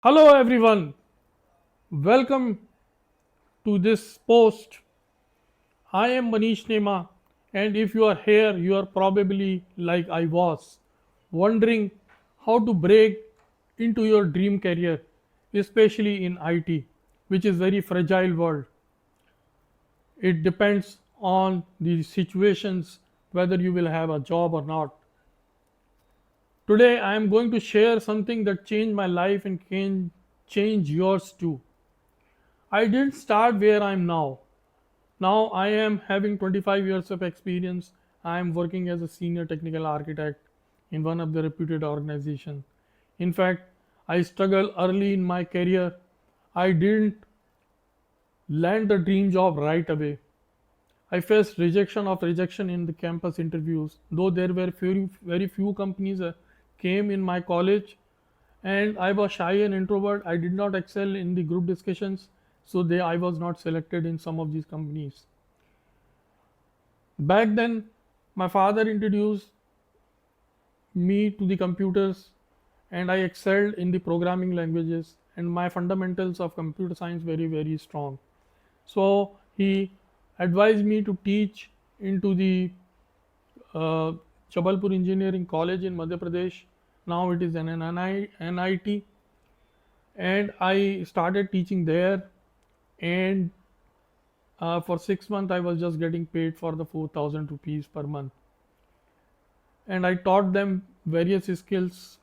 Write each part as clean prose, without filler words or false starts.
Hello everyone, welcome to this post. I am Manish Nema, and if you are here, you are probably like I was, wondering how to break into your dream career, especially in IT, which is very fragile world. It depends on the situations whether you will have a job or not. Today I am going to share something that changed my life and can change yours too. I didn't start where I am now. Now I am having 25 years of experience. I am working as a senior technical architect in one of the reputed organizations. In fact, I struggled early in my career. I didn't land the dream job right away. I faced rejection in the campus interviews, though there were very few companies came in my college, and I was shy and introvert. I did not excel in the group discussions, so I was not selected in some of these companies. Back then, my father introduced me to the computers, and I excelled in the programming languages, and my fundamentals of computer science very strong. So he advised me to teach into the uh, Jabalpur Engineering College in Madhya Pradesh. Now it is an NIT, and I started teaching there. And for 6 months, I was just getting paid for the 4,000 rupees per month, and I taught them various skills.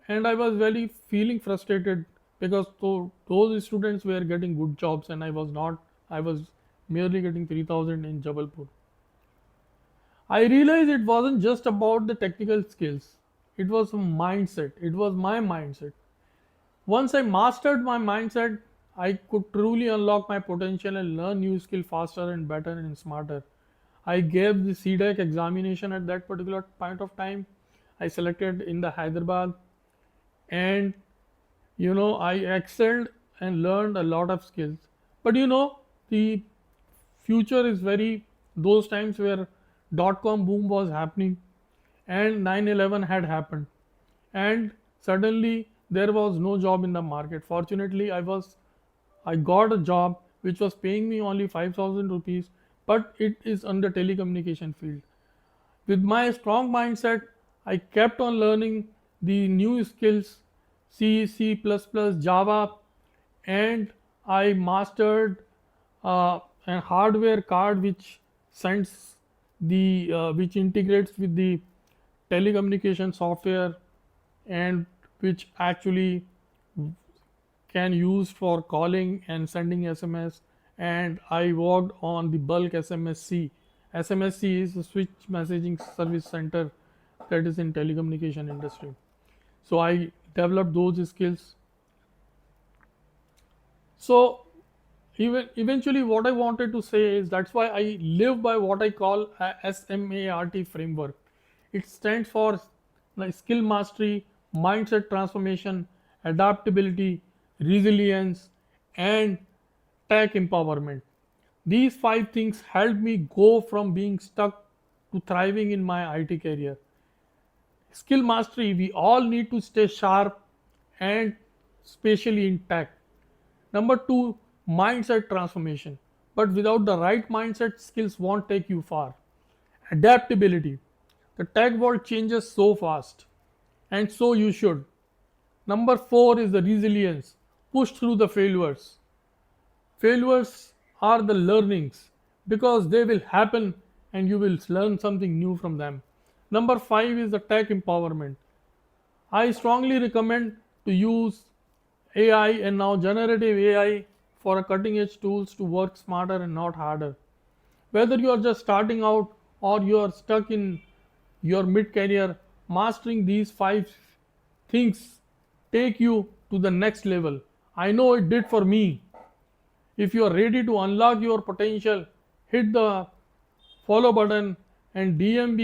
And I was very feeling frustrated because those students were getting good jobs and I was not. I was merely getting 3,000 in Jabalpur. I realized it wasn't just about the technical skills. It was a mindset. It was my mindset. Once I mastered my mindset, I could truly unlock my potential and learn new skill faster and better and smarter. I gave the CDEC examination at that particular point of time. I selected in the Hyderabad, and I excelled and learned a lot of skills. But the future is very, those times where dot-com boom was happening and 9/11 had happened, and suddenly there was no job in the market. Fortunately, I got a job which was paying me only 5,000 rupees, but it is under telecommunication field. With my strong mindset, I kept on learning the new skills, C, C++, Java, and I mastered a hardware card which sends which integrates with the telecommunication software, and which actually can use for calling and sending SMS. And I worked on the bulk SMSC. SMSC is a switch messaging service center that is in telecommunication industry. So I developed those skills. So even eventually what I wanted to say is that's why I live by what I call a S.M.A.R.T framework. It stands for like skill mastery, mindset transformation, adaptability, resilience, and tech empowerment. These five things helped me go from being stuck to thriving in my IT career. Skill mastery, we all need to stay sharp, and especially in tech. Number two, mindset transformation. But without the right mindset, skills won't take you far. Adaptability. The tech world changes so fast, and so you should. Number four is the resilience. Push through the failures. Failures are the learnings because they will happen and you will learn something new from them. Number five is the tech empowerment. I strongly recommend to use AI and now generative AI for a cutting edge tools to work smarter and not harder. Whether you are just starting out or you are stuck in your mid career, mastering these five things take you to the next level. I know it did for me. If you are ready to unlock your potential, hit the follow button and DM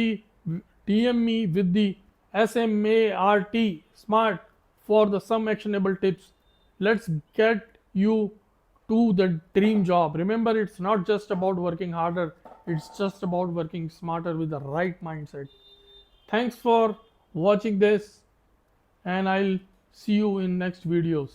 me with the S.M.A.R.T SMART for the some actionable tips. Let's get you to the dream job. Remember, it's not just about working harder, it's just about working smarter with the right mindset. Thanks for watching this, and I'll see you in next videos.